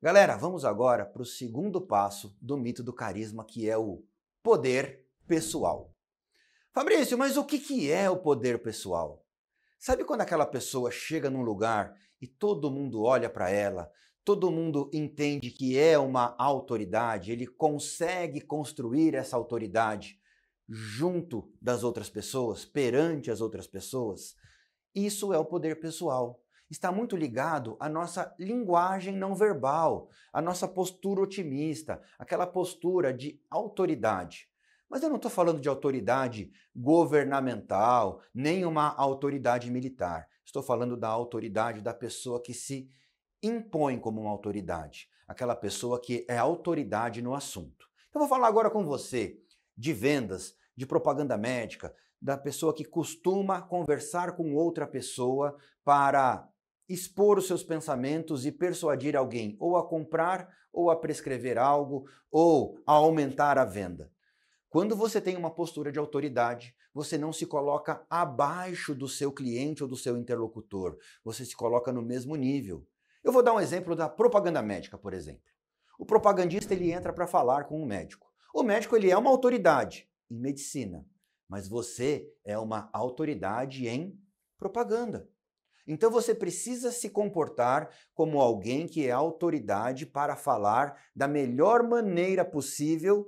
Galera, vamos agora para o segundo passo do mito do carisma, que é o poder pessoal. Fabrício, mas o que é o poder pessoal? Sabe quando aquela pessoa chega num lugar e todo mundo olha para ela, todo mundo entende que é uma autoridade, ele consegue construir essa autoridade junto das outras pessoas, perante as outras pessoas? Isso é o poder pessoal. Está muito ligado à nossa linguagem não verbal, à nossa postura otimista, aquela postura de autoridade. Mas eu não estou falando de autoridade governamental, nem uma autoridade militar. Estou falando da autoridade da pessoa que se impõe como uma autoridade, aquela pessoa que é autoridade no assunto. Então, vou falar agora com você de vendas, de propaganda médica, da pessoa que costuma conversar com outra pessoa para expor os seus pensamentos e persuadir alguém ou a comprar ou a prescrever algo ou a aumentar a venda. Quando você tem uma postura de autoridade, você não se coloca abaixo do seu cliente ou do seu interlocutor, você se coloca no mesmo nível. Eu vou dar um exemplo da propaganda médica, por exemplo. O propagandista ele entra para falar com o médico. O médico ele é uma autoridade em medicina, mas você é uma autoridade em propaganda. Então você precisa se comportar como alguém que é autoridade para falar da melhor maneira possível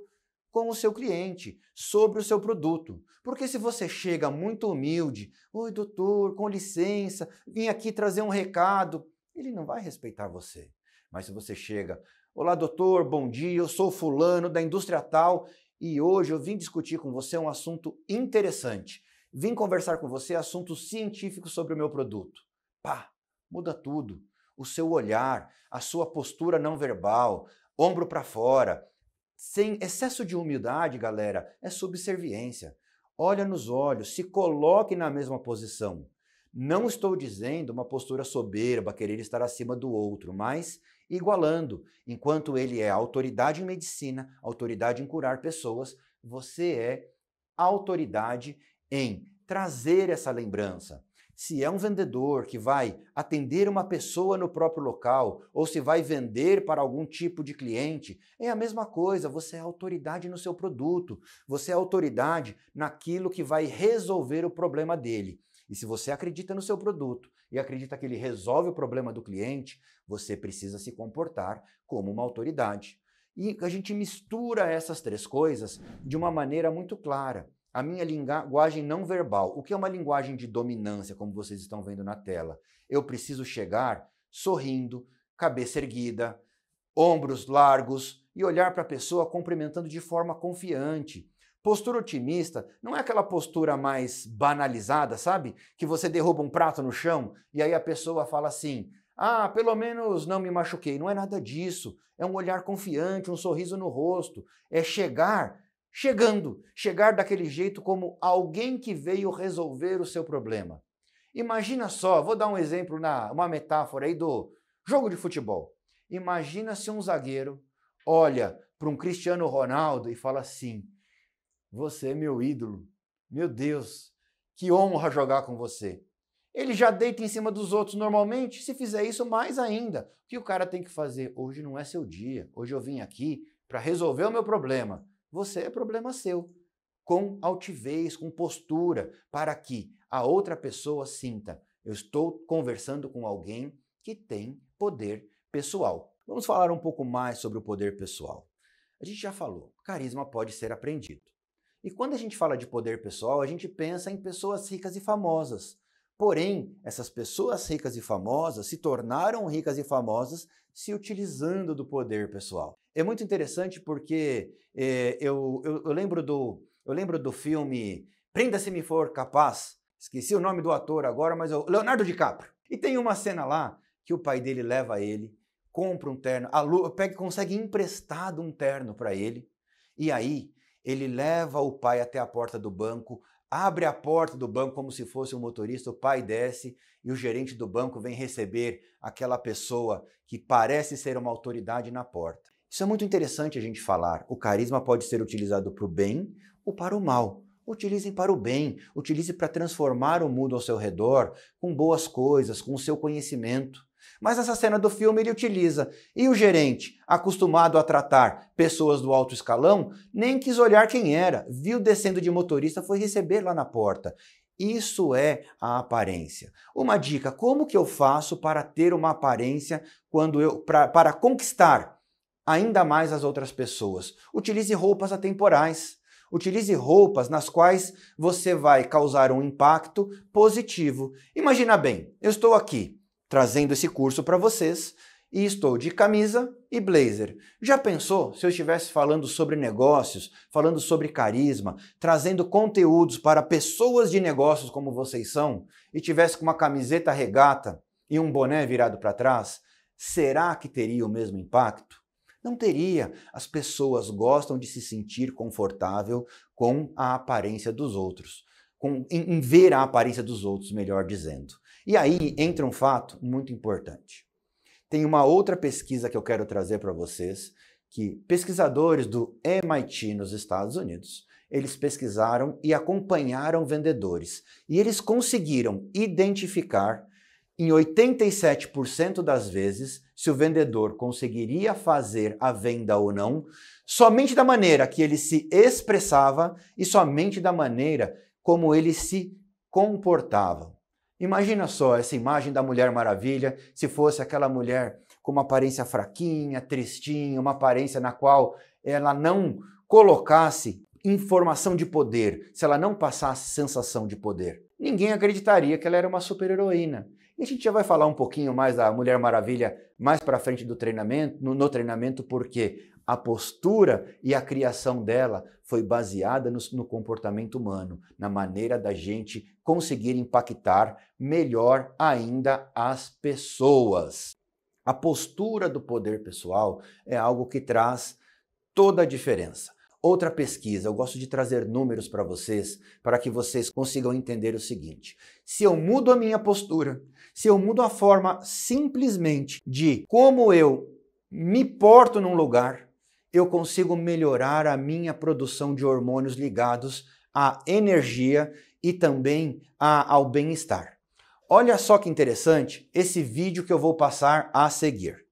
com o seu cliente, sobre o seu produto. Porque se você chega muito humilde, oi doutor, com licença, vim aqui trazer um recado, ele não vai respeitar você. Mas se você chega, olá doutor, bom dia, eu sou fulano da indústria tal e hoje eu vim discutir com você um assunto interessante. Vim conversar com você assuntos científicos sobre o meu produto. Pá, muda tudo. O seu olhar, a sua postura não verbal, ombro para fora. Sem excesso de humildade, galera, é subserviência. Olha nos olhos, se coloque na mesma posição. Não estou dizendo uma postura soberba, querer estar acima do outro, mas igualando. Enquanto ele é autoridade em medicina, autoridade em curar pessoas, você é autoridade em trazer essa lembrança. Se é um vendedor que vai atender uma pessoa no próprio local ou se vai vender para algum tipo de cliente, é a mesma coisa, você é autoridade no seu produto, você é autoridade naquilo que vai resolver o problema dele. E se você acredita no seu produto e acredita que ele resolve o problema do cliente, você precisa se comportar como uma autoridade. E a gente mistura essas três coisas de uma maneira muito clara. A minha linguagem não verbal. O que é uma linguagem de dominância, como vocês estão vendo na tela? Eu preciso chegar sorrindo, cabeça erguida, ombros largos e olhar para a pessoa cumprimentando de forma confiante. Postura otimista não é aquela postura mais banalizada, sabe? Que você derruba um prato no chão e aí a pessoa fala assim: ah, pelo menos não me machuquei. Não é nada disso. É um olhar confiante, um sorriso no rosto. É chegar daquele jeito como alguém que veio resolver o seu problema. Imagina só, vou dar um exemplo, uma metáfora aí do jogo de futebol. Imagina se um zagueiro olha para um Cristiano Ronaldo e fala assim: você é meu ídolo, meu Deus, que honra jogar com você. Ele já deita em cima dos outros normalmente, se fizer isso mais ainda. O que o cara tem que fazer? Hoje não é seu dia, hoje eu vim aqui para resolver o meu problema. Você é problema seu, com altivez, com postura, para que a outra pessoa sinta: eu estou conversando com alguém que tem poder pessoal. Vamos falar um pouco mais sobre o poder pessoal. A gente já falou, carisma pode ser aprendido. E quando a gente fala de poder pessoal, a gente pensa em pessoas ricas e famosas. Porém, essas pessoas ricas e famosas se tornaram ricas e famosas se utilizando do poder pessoal. É muito interessante porque eu lembro do filme Prenda-se Me For Capaz, esqueci o nome do ator agora, mas é o Leonardo DiCaprio. E tem uma cena lá que o pai dele leva ele, compra um terno, consegue emprestado um terno para ele, e aí ele leva o pai até a porta do banco, abre a porta do banco como se fosse um motorista, o pai desce e o gerente do banco vem receber aquela pessoa que parece ser uma autoridade na porta. Isso é muito interessante a gente falar. O carisma pode ser utilizado para o bem ou para o mal. Utilizem para o bem, utilize para transformar o mundo ao seu redor com boas coisas, com o seu conhecimento. Mas nessa cena do filme ele utiliza. E o gerente, acostumado a tratar pessoas do alto escalão, nem quis olhar quem era. Viu descendo de motorista, foi receber lá na porta. Isso é a aparência. Uma dica, como que eu faço para ter uma aparência para conquistar ainda mais as outras pessoas? Utilize roupas atemporais. Utilize roupas nas quais você vai causar um impacto positivo. Imagina bem, eu estou aqui trazendo esse curso para vocês e estou de camisa e blazer. Já pensou se eu estivesse falando sobre negócios, falando sobre carisma, trazendo conteúdos para pessoas de negócios como vocês são e tivesse com uma camiseta regata e um boné virado para trás? Será que teria o mesmo impacto? Não teria. As pessoas gostam de se sentir confortável com a aparência dos outros, em ver a aparência dos outros, melhor dizendo. E aí entra um fato muito importante. Tem uma outra pesquisa que eu quero trazer para vocês, que pesquisadores do MIT nos Estados Unidos, eles pesquisaram e acompanharam vendedores. E eles conseguiram identificar em 87% das vezes se o vendedor conseguiria fazer a venda ou não, somente da maneira que ele se expressava e somente da maneira como ele se comportava. Imagina só essa imagem da Mulher Maravilha, se fosse aquela mulher com uma aparência fraquinha, tristinha, uma aparência na qual ela não colocasse informação de poder, se ela não passasse sensação de poder. Ninguém acreditaria que ela era uma super-heroína. E a gente já vai falar um pouquinho mais da Mulher Maravilha mais para frente do treinamento, no treinamento, porque a postura e a criação dela foi baseada no comportamento humano, na maneira da gente conseguir impactar melhor ainda as pessoas. A postura do poder pessoal é algo que traz toda a diferença. Outra pesquisa, eu gosto de trazer números para vocês, para que vocês consigam entender o seguinte: se eu mudo a minha postura, se eu mudo a forma simplesmente de como eu me porto num lugar, eu consigo melhorar a minha produção de hormônios ligados à energia e também ao bem-estar. Olha só que interessante esse vídeo que eu vou passar a seguir.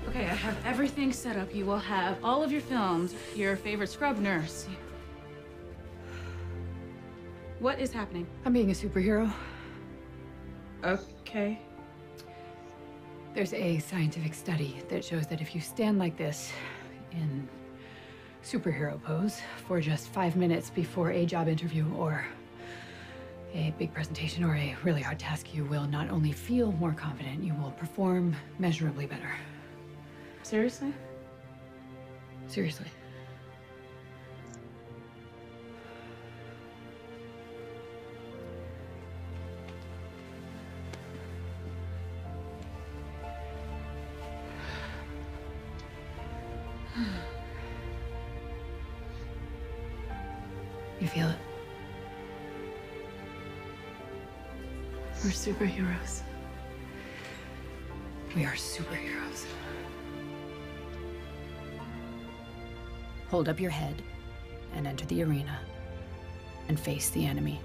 Okay, I have everything set up. You will have all of your films, your favorite scrub nurse. What is happening? I'm being a superhero. Okay. There's a scientific study that shows that if you stand like this in superhero pose for just 5 minutes before a job interview or a big presentation or a really hard task, you will not only feel more confident, you will perform measurably better. Seriously? Seriously. You feel it? We're superheroes. We are superheroes. Hold up your head and enter the arena and face the enemy.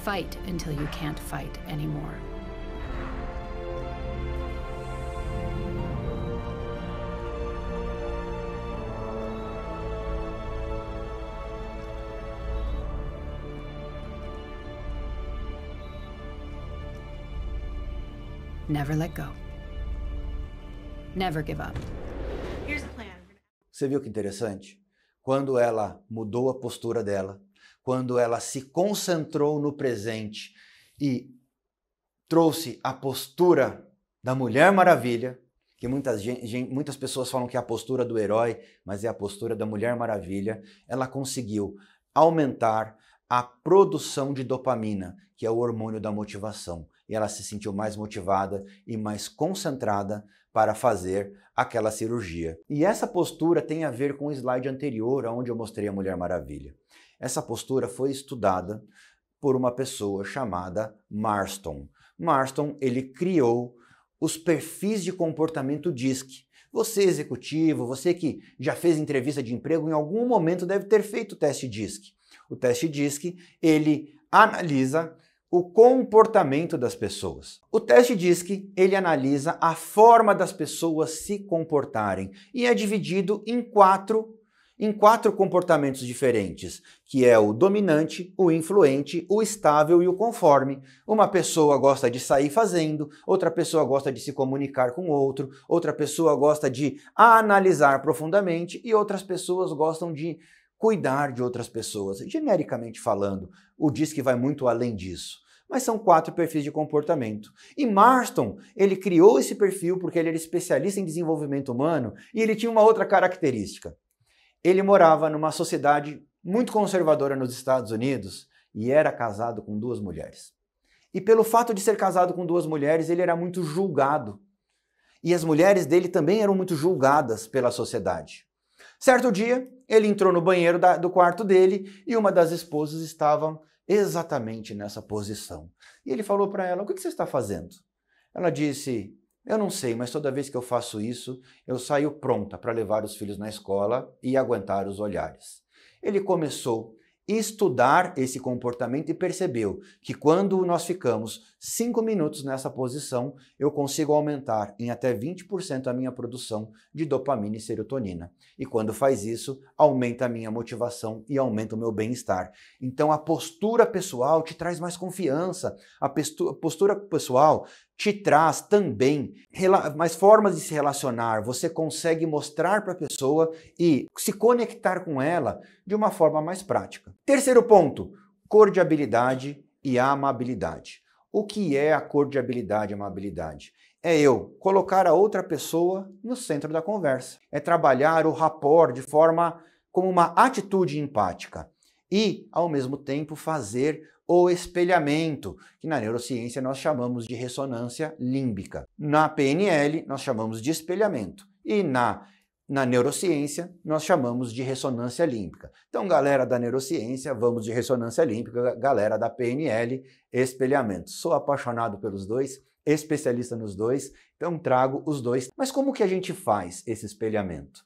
Fight until you can't fight anymore. Never let go. Never give up. Here's the plan. Você viu que interessante? Quando ela mudou a postura dela, quando ela se concentrou no presente e trouxe a postura da Mulher Maravilha, que muitas pessoas falam que é a postura do herói, mas é a postura da Mulher Maravilha, ela conseguiu aumentar a produção de dopamina, que é o hormônio da motivação. e ela se sentiu mais motivada e mais concentrada para fazer aquela cirurgia. E essa postura tem a ver com o slide anterior, onde eu mostrei a Mulher Maravilha. Essa postura foi estudada por uma pessoa chamada Marston. Marston, ele criou os perfis de comportamento DISC. Você executivo, você que já fez entrevista de emprego, em algum momento deve ter feito o teste DISC. O teste DISC, ele analisa o comportamento das pessoas. O teste DISC, ele analisa a forma das pessoas se comportarem e é dividido em quatro comportamentos diferentes, que é o dominante, o influente, o estável e o conforme. Uma pessoa gosta de sair fazendo, outra pessoa gosta de se comunicar com outro, outra pessoa gosta de analisar profundamente e outras pessoas gostam de cuidar de outras pessoas. Genericamente falando, o DISC vai muito além disso. Mas são 4 perfis de comportamento. E Marston, ele criou esse perfil porque ele era especialista em desenvolvimento humano e ele tinha uma outra característica. Ele morava numa sociedade muito conservadora nos Estados Unidos e era casado com 2 mulheres. E pelo fato de ser casado com 2 mulheres, ele era muito julgado. E as mulheres dele também eram muito julgadas pela sociedade. Certo dia, ele entrou no banheiro do quarto dele e uma das esposas estava exatamente nessa posição. E ele falou para ela: "O que você está fazendo?" Ela disse: "Eu não sei, mas toda vez que eu faço isso, eu saio pronta para levar os filhos na escola e aguentar os olhares." Ele começou a estudar esse comportamento e percebeu que quando nós ficamos 5 minutos nessa posição, eu consigo aumentar em até 20% a minha produção de dopamina e serotonina. E quando faz isso, aumenta a minha motivação e aumenta o meu bem-estar. Então a postura pessoal te traz mais confiança, a postura pessoal te traz também mais formas de se relacionar. Você consegue mostrar para a pessoa e se conectar com ela de uma forma mais prática. Terceiro ponto, cordialidade e amabilidade. O que é a cordialidade e amabilidade? É eu colocar a outra pessoa no centro da conversa. É trabalhar o rapport de forma como uma atitude empática e, ao mesmo tempo, fazer o espelhamento, que na neurociência nós chamamos de ressonância límbica. Na PNL, nós chamamos de espelhamento. E na neurociência, nós chamamos de ressonância límbica. Então, galera da neurociência, vamos de ressonância límbica, galera da PNL, espelhamento. Sou apaixonado pelos dois, especialista nos dois, então trago os dois. Mas como que a gente faz esse espelhamento?